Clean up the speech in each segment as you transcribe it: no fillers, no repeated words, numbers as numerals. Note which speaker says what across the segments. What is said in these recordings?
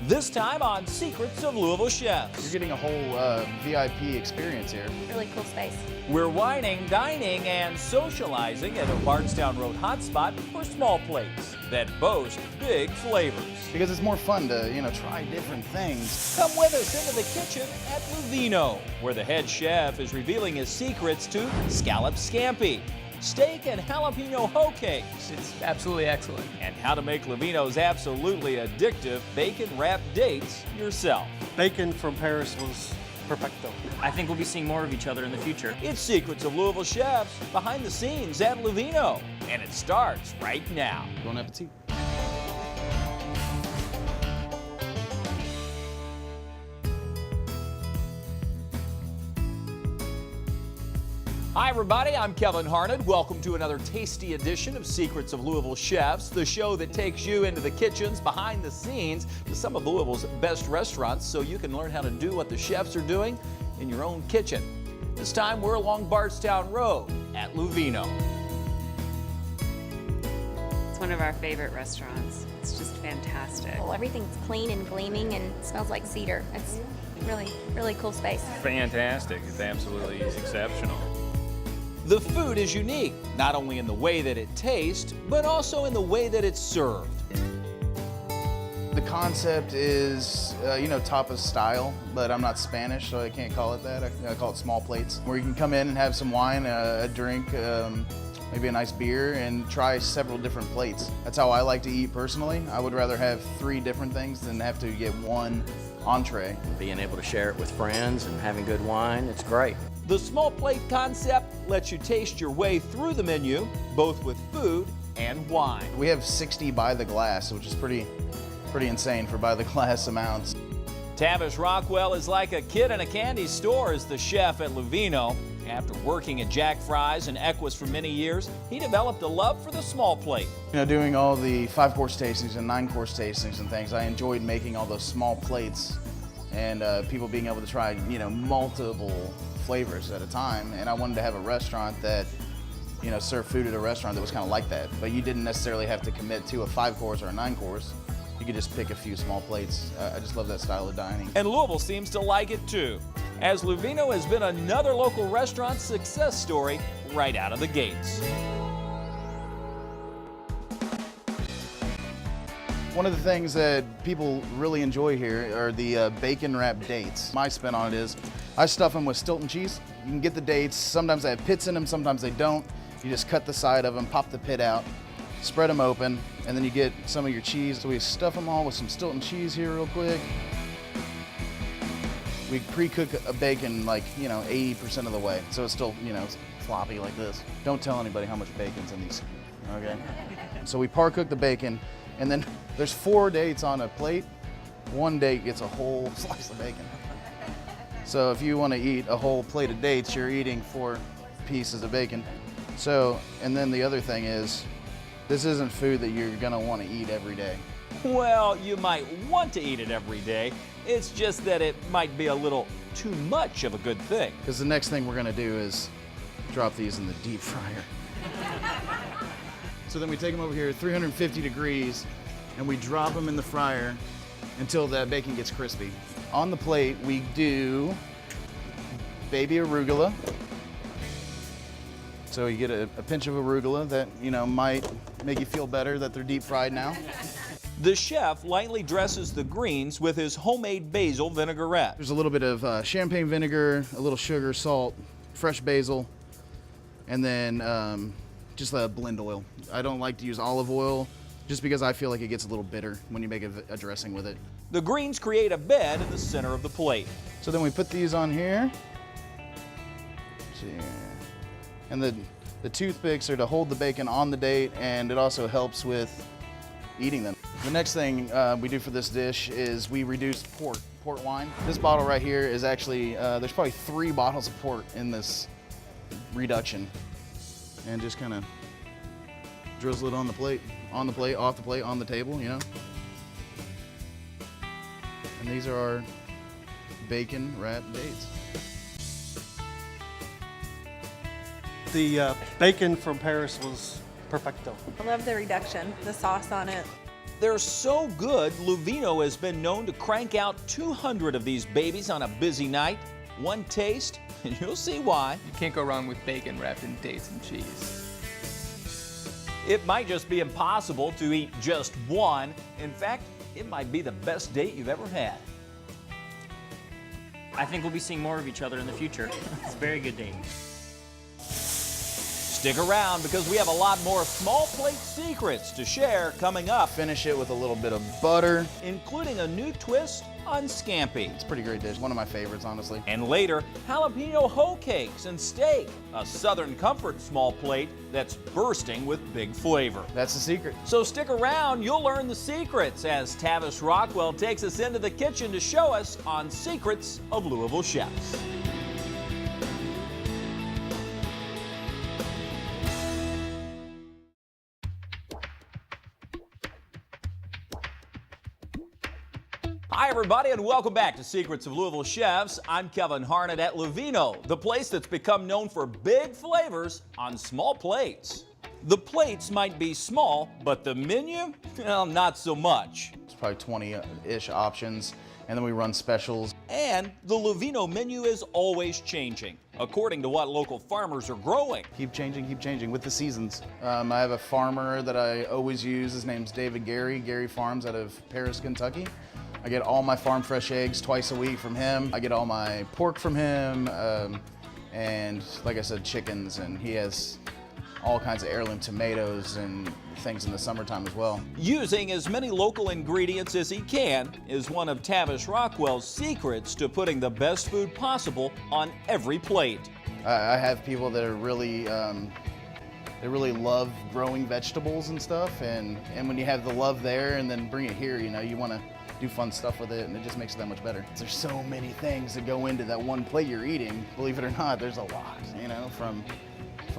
Speaker 1: This time on Secrets of Louisville Chefs.
Speaker 2: You're getting a whole VIP experience here.
Speaker 3: Really cool space.
Speaker 1: We're wining, dining, and socializing at a Bardstown Road hotspot for small plates that boast big flavors.
Speaker 2: Because it's more fun to, try different things.
Speaker 1: Come with us into the kitchen at Louvino, where the head chef is revealing his secrets to scallop scampi, steak and jalapeno hoe cakes.
Speaker 4: It's absolutely excellent.
Speaker 1: And how to make Louvino's absolutely addictive bacon-wrapped dates yourself.
Speaker 5: Bacon from Paris was perfecto.
Speaker 4: I think we'll be seeing more of each other in the future.
Speaker 1: It's Secrets of Louisville Chefs behind the scenes at Louvino, and it starts right now.
Speaker 2: Bon appetit.
Speaker 1: Hi everybody, I'm Kevin Harned. Welcome to another tasty edition of Secrets of Louisville Chefs, the show that takes you into the kitchens behind the scenes to some of Louisville's best restaurants so you can learn how to do what the chefs are doing in your own kitchen. This time we're along Bardstown Road at Louvino.
Speaker 6: It's one of our favorite restaurants. It's just fantastic.
Speaker 3: Well, everything's clean and gleaming and smells like cedar. It's really cool space.
Speaker 7: Fantastic. It's absolutely exceptional.
Speaker 1: The food is unique, not only in the way that it tastes, but also in the way that it's served.
Speaker 2: The concept is, tapas style, but I'm not Spanish, so I can't call it that. I call it small plates, where you can come in and have some wine, a drink, maybe a nice beer, and try several different plates. That's how I like to eat personally. I would rather have 3 different things than have to get one entree.
Speaker 8: Being able to share it with friends and having good wine, it's great.
Speaker 1: The small plate concept lets you taste your way through the menu, both with food and wine.
Speaker 2: We have 60 by the glass, which is pretty insane for by the glass amounts.
Speaker 1: Tavish Rockwell is like a kid in a candy store as the chef at Louvino. After working at Jack Fry's and Equus for many years, he developed a love for the small plate.
Speaker 2: Doing all the 5-course tastings and 9-course tastings and things, I enjoyed making all those small plates and people being able to try, multiple flavors at a time. And I wanted to have a restaurant that, served food at a restaurant that was kind of like that. But you didn't necessarily have to commit to a 5-course or a 9-course. You could just pick a few small plates. I just love that style of dining.
Speaker 1: And Louisville seems to like it too, as Louvino has been another local restaurant success story right out of the gates.
Speaker 2: One of the things that people really enjoy here are the bacon wrapped dates. My spin on it is I stuff them with Stilton cheese. You can get the dates. Sometimes they have pits in them, sometimes they don't. You just cut the side of them, pop the pit out, spread them open, and then you get some of your cheese. So we stuff them all with some Stilton cheese here real quick. We pre-cook a bacon like, 80% of the way. So it's still, floppy like this. Don't tell anybody how much bacon's in these, okay? So we par cook the bacon, and then there's 4 dates on a plate. 1 date gets a whole slice of bacon. So if you want to eat a whole plate of dates, you're eating 4 pieces of bacon. So, and then the other thing is, this isn't food that you're gonna want to eat every day.
Speaker 1: Well, you might want to eat it every day. It's just that it might be a little too much of a good thing.
Speaker 2: Because the next thing we're gonna do is drop these in the deep fryer. So then we take them over here at 350 degrees and we drop them in the fryer until the bacon gets crispy. On the plate, we do baby arugula. So you get a pinch of arugula that, might make you feel better that they're deep fried now.
Speaker 1: The chef lightly dresses the greens with his homemade basil vinaigrette.
Speaker 2: There's a little bit of champagne vinegar, a little sugar, salt, fresh basil, and then just blend oil. I don't like to use olive oil just because I feel like it gets a little bitter when you make a dressing with it.
Speaker 1: The greens create a bed in the center of the plate.
Speaker 2: So then we put these on here. And the toothpicks are to hold the bacon on the date, and it also helps with eating them. The next thing we do for this dish is we reduce port wine. This bottle right here is actually, there's probably 3 bottles of port in this reduction. And just kind of drizzle it on the plate, off the plate, on the table, And these are our bacon wrapped dates.
Speaker 5: The bacon from Paris was perfecto.
Speaker 9: I love the reduction, the sauce on it.
Speaker 1: They're so good, Louvino has been known to crank out 200 of these babies on a busy night. One taste, and you'll see why.
Speaker 4: You can't go wrong with bacon wrapped in dates and cheese.
Speaker 1: It might just be impossible to eat just one. In fact, it might be the best date you've ever had.
Speaker 4: I think we'll be seeing more of each other in the future. It's a very good date.
Speaker 1: Stick around because we have a lot more small plate secrets to share coming up,
Speaker 2: Finish it with a little bit of butter.
Speaker 1: including a new twist on scampi.
Speaker 2: It's a pretty great dish. One of my favorites, honestly.
Speaker 1: And later, jalapeno hoe cakes and steak, a Southern comfort small plate that's bursting with big flavor.
Speaker 2: That's the secret.
Speaker 1: So stick around, you'll learn the secrets as Tavis Rockwell takes us into the kitchen to show us on Secrets of Louisville Chefs. Hi, everybody, and welcome back to Secrets of Louisville Chefs. I'm Kevin Harnett at Louvino, the place that's become known for big flavors on small plates. The plates might be small, but the menu, well, not so much.
Speaker 2: It's probably 20-ish options, and then we run specials.
Speaker 1: And the Louvino menu is always changing, according to what local farmers are growing.
Speaker 2: Keep changing with the seasons. I have a farmer that I always use. His name's David Gary Farms out of Paris, Kentucky. I get all my farm fresh eggs twice a week from him. I get all my pork from him, and like I said, chickens, and he has all kinds of heirloom tomatoes and things in the summertime as well.
Speaker 1: Using as many local ingredients as he can is one of Tavis Rockwell's secrets to putting the best food possible on every plate.
Speaker 2: I have people that are really, they really love growing vegetables and stuff, and when you have the love there and then bring it here, you know, you want to do fun stuff with it, and it just makes it that much better. There's so many things that go into that one plate you're eating. Believe it or not, there's a lot, you know, from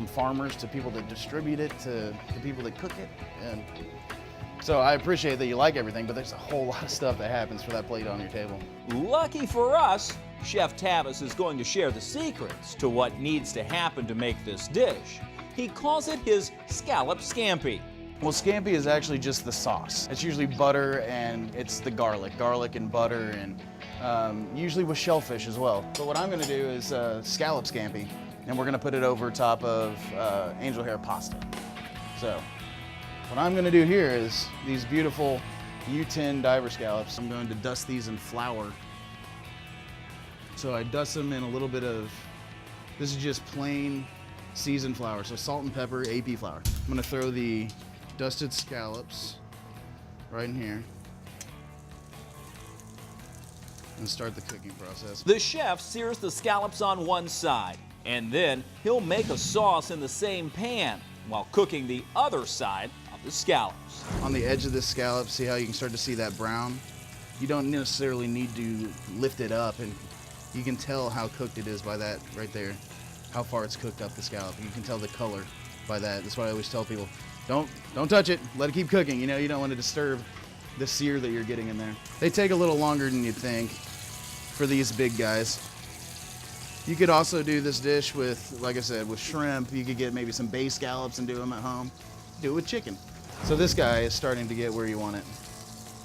Speaker 2: farmers to people that distribute it to the people that cook it. And so I appreciate that you like everything, but there's a whole lot of stuff that happens for that plate on your table.
Speaker 1: Lucky for us, Chef Tavis is going to share the secrets to what needs to happen to make this dish. He calls it his scallop scampi.
Speaker 2: Well, scampi is actually just the sauce. It's usually butter and it's the garlic and butter, and usually with shellfish as well. But what I'm gonna do is scallop scampi, and we're gonna put it over top of angel hair pasta. So what I'm gonna do here is these beautiful U10 diver scallops. I'm going to dust these in flour. So I dust them in a little bit of, this is just plain seasoned flour, so salt and pepper, AP flour. I'm gonna throw the dusted scallops right in here and start the cooking process.
Speaker 1: The chef sears the scallops on one side, and then he'll make a sauce in the same pan while cooking the other side of the scallops.
Speaker 2: On the edge of this scallop, see how you can start to see that brown? You don't necessarily need to lift it up, and you can tell how cooked it is by that right there, how far it's cooked up the scallop. You can tell the color by that. That's why I always tell people, don't touch it, let it keep cooking. You know, you don't want to disturb the sear that you're getting in there. They take a little longer than you'd think for these big guys. You could also do this dish with, like I said, with shrimp. You could get maybe some bay scallops and do them at home. Do it with chicken. So this guy is starting to get where you want it.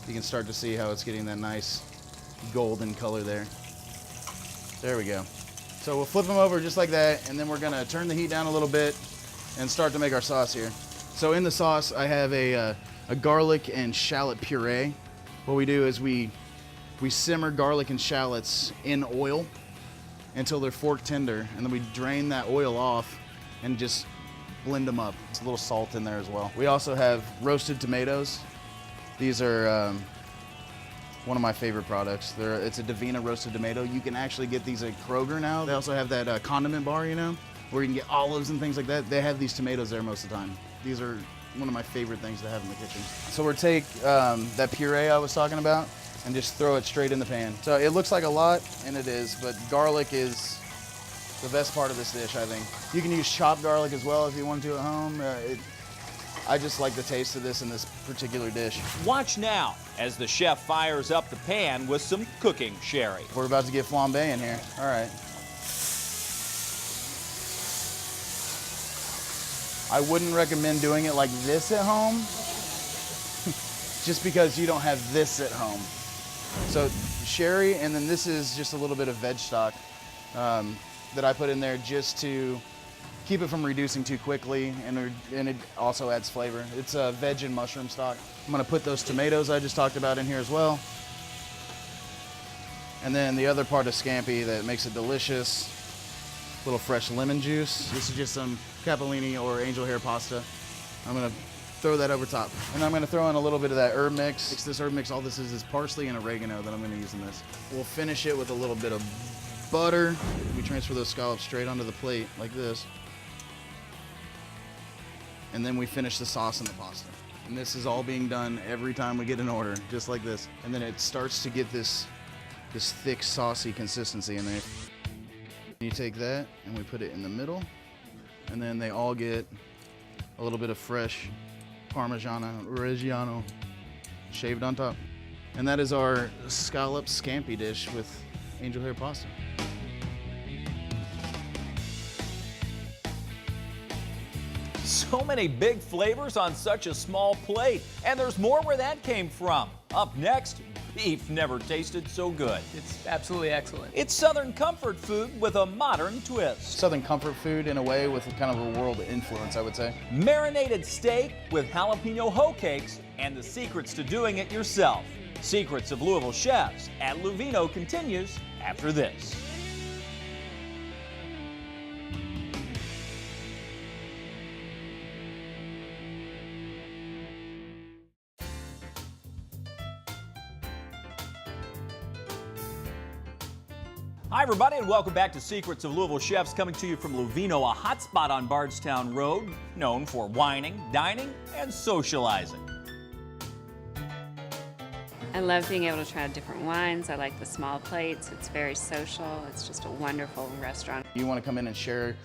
Speaker 2: You can start to see how it's getting that nice golden color there. There we go. So we'll flip them over just like that, and then we're gonna turn the heat down a little bit and start to make our sauce here. So in the sauce, I have a garlic and shallot puree. What we do is we simmer garlic and shallots in oil until they're fork tender, and then we drain that oil off and just blend them up. It's a little salt in there as well. We also have roasted tomatoes. These are one of my favorite products. It's a Davina roasted tomato. You can actually get these at Kroger now. They also have that condiment bar, you know, where you can get olives and things like that. They have these tomatoes there most of the time. These are one of my favorite things to have in the kitchen. So we'll take that puree I was talking about and just throw it straight in the pan. So it looks like a lot, and it is, but garlic is the best part of this dish, I think. You can use chopped garlic as well if you want to at home. I just like the taste of this in this particular dish.
Speaker 1: Watch now as the chef fires up the pan with some cooking sherry.
Speaker 2: We're about to get flambe in here. All right. I wouldn't recommend doing it like this at home just because you don't have this at home. So sherry, and then this is just a little bit of veg stock that I put in there just to keep it from reducing too quickly, and it also adds flavor. It's a veg and mushroom stock. I'm gonna put those tomatoes I just talked about in here as well. And then the other part of scampi that makes it delicious, a little fresh lemon juice. This is just some capellini or angel hair pasta. I'm gonna throw that over top. And I'm gonna throw in a little bit of that herb mix. This herb mix, all this is parsley and oregano that I'm gonna use in this. We'll finish it with a little bit of butter. We transfer those scallops straight onto the plate like this. And then we finish the sauce in the pasta. And this is all being done every time we get an order, just like this. And then it starts to get this thick, saucy consistency in there. You take that and we put it in the middle, and then they all get a little bit of fresh Parmigiano Reggiano shaved on top. And that is our scallop scampi dish with angel hair pasta.
Speaker 1: So many big flavors on such a small plate. And there's more where that came from. Up next, beef never tasted so good.
Speaker 4: It's absolutely excellent.
Speaker 1: It's Southern comfort food with a modern twist.
Speaker 2: Southern comfort food in a way with kind of a world influence, I would say.
Speaker 1: Marinated steak with jalapeno hoe cakes and the secrets to doing it yourself. Secrets of Louisville Chefs at Louvino continues after this. Hi, everybody, and welcome back to Secrets of Louisville Chefs, coming to you from Louvino, a hotspot on Bardstown Road, known for wining, dining, and socializing.
Speaker 6: I love being able to try different wines. I like the small plates. It's very social. It's just a wonderful restaurant.
Speaker 2: You want to come in and share,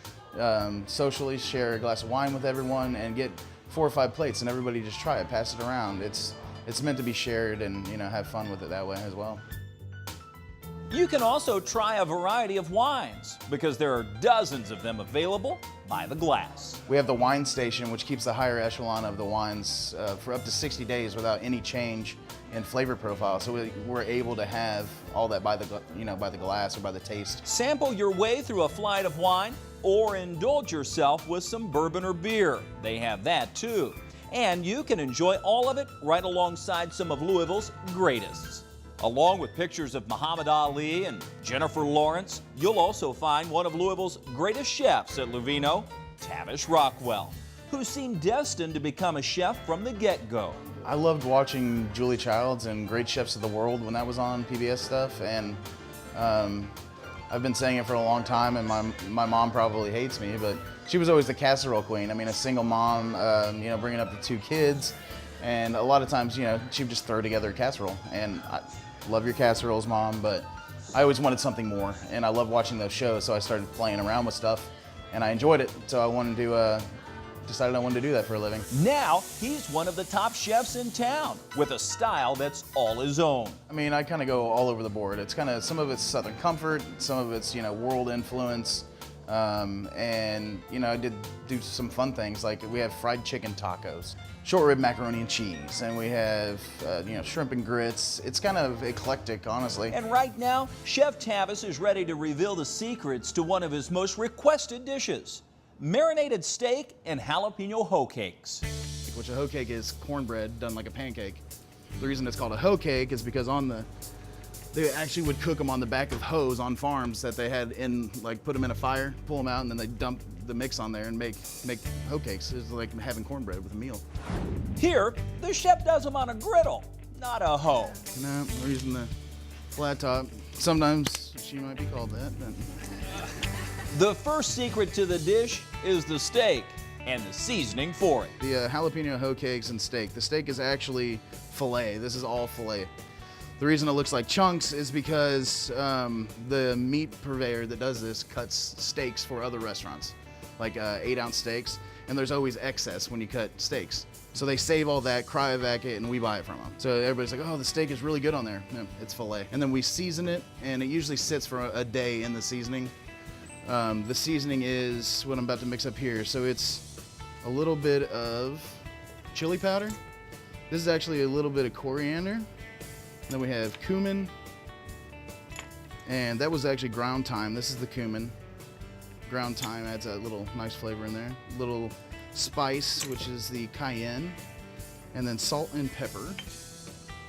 Speaker 2: socially share a glass of wine with everyone and get 4 or 5 plates and everybody just try it, pass it around. It's meant to be shared and, you know, have fun with it that way as well.
Speaker 1: You can also try a variety of wines because there are dozens of them available by the glass.
Speaker 2: We have the wine station, which keeps the higher echelon of the wines for up to 60 days without any change in flavor profile. So we're able to have all that by the glass or by the taste.
Speaker 1: Sample your way through a flight of wine or indulge yourself with some bourbon or beer. They have that too. And you can enjoy all of it right alongside some of Louisville's greatest. Along with pictures of Muhammad Ali and Jennifer Lawrence, you'll also find one of Louisville's greatest chefs at Louvino, Tavish Rockwell, who seemed destined to become a chef from the get-go.
Speaker 2: I loved watching Julie Childs and Great Chefs of the World when that was on PBS stuff, and I've been saying it for a long time, and my mom probably hates me, but she was always the casserole queen. I mean, a single mom, bringing up the 2 kids, and a lot of times, she would just throw together a casserole, and I love your casseroles, Mom, but I always wanted something more, and I love watching those shows, so I started playing around with stuff, and I enjoyed it, so I wanted to, decided I wanted to do that for a living.
Speaker 1: Now, he's one of the top chefs in town with a style that's all his own.
Speaker 2: I mean, I kind of go all over the board. It's kind of, some of it's Southern comfort, some of it's, world influence, and, I did do some fun things, like we have fried chicken tacos, short rib macaroni and cheese, and we have, shrimp and grits. It's kind of eclectic, honestly.
Speaker 1: And right now, Chef Tavis is ready to reveal the secrets to one of his most requested dishes, marinated steak and jalapeno hoe cakes.
Speaker 2: Which a hoe cake is cornbread done like a pancake. The reason it's called a hoe cake is because they actually would cook them on the back of hoes on farms that they had put them in a fire, pull them out, and then they dump the mix on there and make hoe cakes. It's like having cornbread with a meal.
Speaker 1: Here, the chef does them on a griddle, not a hoe.
Speaker 2: No, we're using the flat top. Sometimes she might be called that, but.
Speaker 1: The first secret to the dish is the steak and the seasoning for it.
Speaker 2: The jalapeno hoe cakes and steak. The steak is actually filet. This is all filet. The reason it looks like chunks is because the meat purveyor that does this cuts steaks for other restaurants, like 8-ounce steaks, and there's always excess when you cut steaks. So they save all that, cryovac it, and we buy it from them. So everybody's like, oh, the steak is really good on there. No, it's filet. And then we season it, and it usually sits for a day in the seasoning. The seasoning is what I'm about to mix up here. So it's a little bit of chili powder, This is actually a little bit of coriander. Then we have cumin. And that was actually ground thyme. This is the cumin. Ground thyme adds a little nice flavor in there. Little spice, which is the cayenne. And then salt and pepper,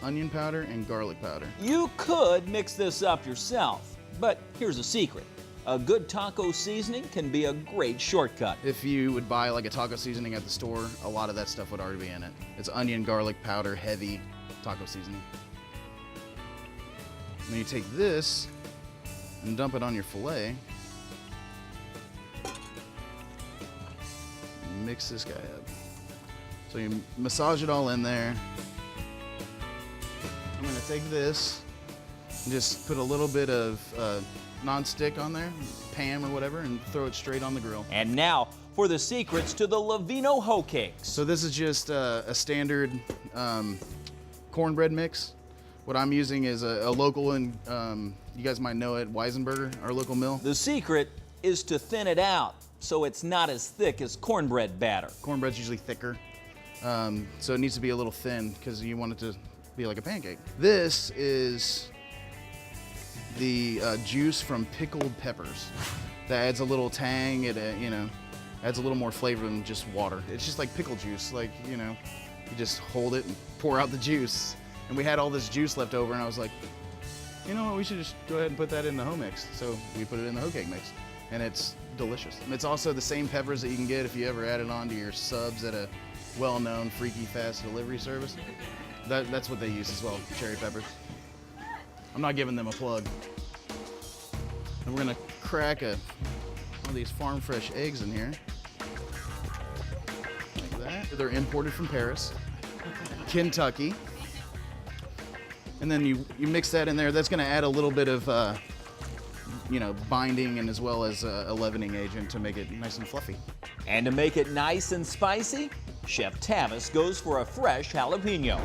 Speaker 2: onion powder, and garlic powder.
Speaker 1: You could mix this up yourself, but here's a secret. A good taco seasoning can be a great shortcut.
Speaker 2: If you would buy like a taco seasoning at the store, a lot of that stuff would already be in it. It's onion, garlic powder, heavy taco seasoning. Then you take this and dump it on your filet. Mix this guy up. So you massage it all in there. I'm gonna take this and just put a little bit of non-stick on there, Pam or whatever, and throw it straight on the grill.
Speaker 1: And now for the secrets to the Louvino hoe cakes.
Speaker 2: So this is just a standard cornbread mix. What I'm using is a local, and you guys might know it, Weisenberger, our local mill.
Speaker 1: The secret is to thin it out so it's not as thick as cornbread batter.
Speaker 2: Cornbread's usually thicker, so it needs to be a little thin because you want it to be like a pancake. This is the juice from pickled peppers. That adds a little tang. It adds a little more flavor than just water. It's just like pickle juice. Like, you just hold it and pour out the juice. And we had all this juice left over, and I was like, you know what? We should just go ahead and put that in the hoe mix. So we put it in the hoe cake mix, and it's delicious. And it's also the same peppers that you can get if you ever add it on to your subs at a well-known freaky fast delivery service. That's what they use as well, cherry peppers. I'm not giving them a plug. And we're gonna crack one of these farm fresh eggs in here. Like that. They're imported from Paris, Kentucky. And then you mix that in there. That's gonna add a little bit of binding, and as well as a leavening agent to make it nice and fluffy.
Speaker 1: And to make it nice and spicy, Chef Tavis goes for a fresh jalapeno.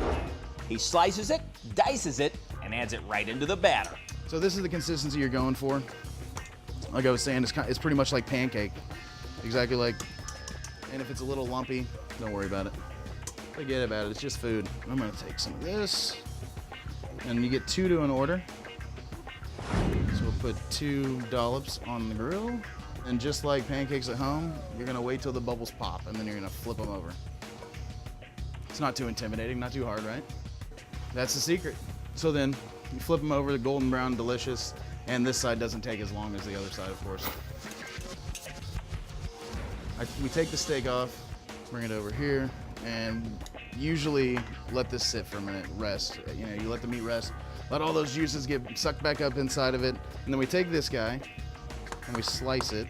Speaker 1: He slices it, dices it, and adds it right into the batter.
Speaker 2: So this is the consistency you're going for. Like I was saying, it's pretty much like pancake. Exactly like, and if it's a little lumpy, don't worry about it. Forget about it, it's just food. I'm gonna take some of this, and you get 2 to an order. So we'll put 2 dollops on the grill. And just like pancakes at home, you're gonna wait till the bubbles pop, and then you're gonna flip them over. It's not too intimidating, not too hard, right? That's the secret. So then you flip them over, the golden brown, delicious, and this side doesn't take as long as the other side, of course. We take the steak off, bring it over here, and usually let this sit for a minute, rest. You let the meat rest, let all those juices get sucked back up inside of it, and then we take this guy and we slice it.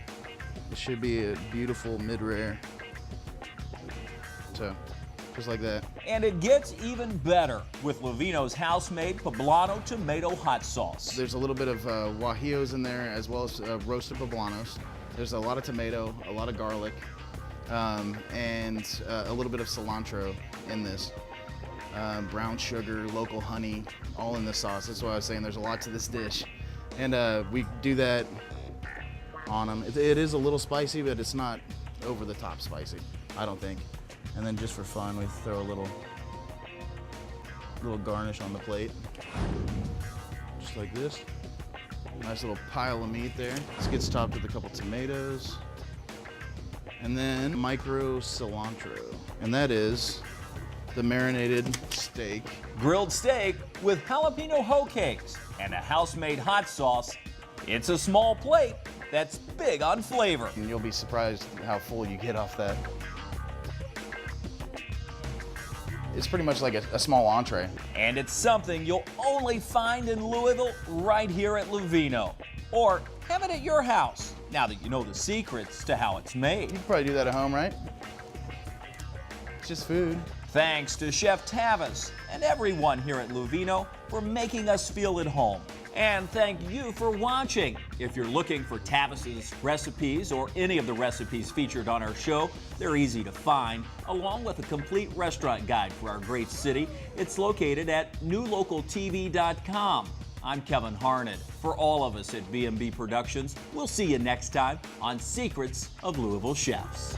Speaker 2: It should be a beautiful mid-rare. So, just like that.
Speaker 1: And it gets even better with Louvino's house-made poblano tomato hot sauce.
Speaker 2: There's a little bit of guajillos in there, as well as roasted poblanos. There's a lot of tomato, a lot of garlic, and a little bit of cilantro in this. Brown sugar, local honey, all in the sauce. That's why I was saying there's a lot to this dish. And we do that on them. It is a little spicy, but it's not over the top spicy, I don't think. And then just for fun, we throw a little garnish on the plate. Just like this. Nice little pile of meat there. This gets topped with a couple tomatoes. And then micro cilantro. And that is the marinated steak.
Speaker 1: Grilled steak with jalapeno hoe cakes and a house-made hot sauce. It's a small plate that's big on flavor.
Speaker 2: And you'll be surprised how full you get off that. It's pretty much like a small entree.
Speaker 1: And it's something you'll only find in Louisville right here at Louvino. Or have it at your house, now that you know the secrets to how it's made.
Speaker 2: You can probably do that at home, right? It's just food.
Speaker 1: Thanks to Chef Tavis and everyone here at Louvino for making us feel at home. And thank you for watching. If you're looking for Tavis's recipes or any of the recipes featured on our show, they're easy to find, along with a complete restaurant guide for our great city. It's located at newlocaltv.com. I'm Kevin Harned. For all of us at B&B Productions, we'll see you next time on Secrets of Louisville Chefs.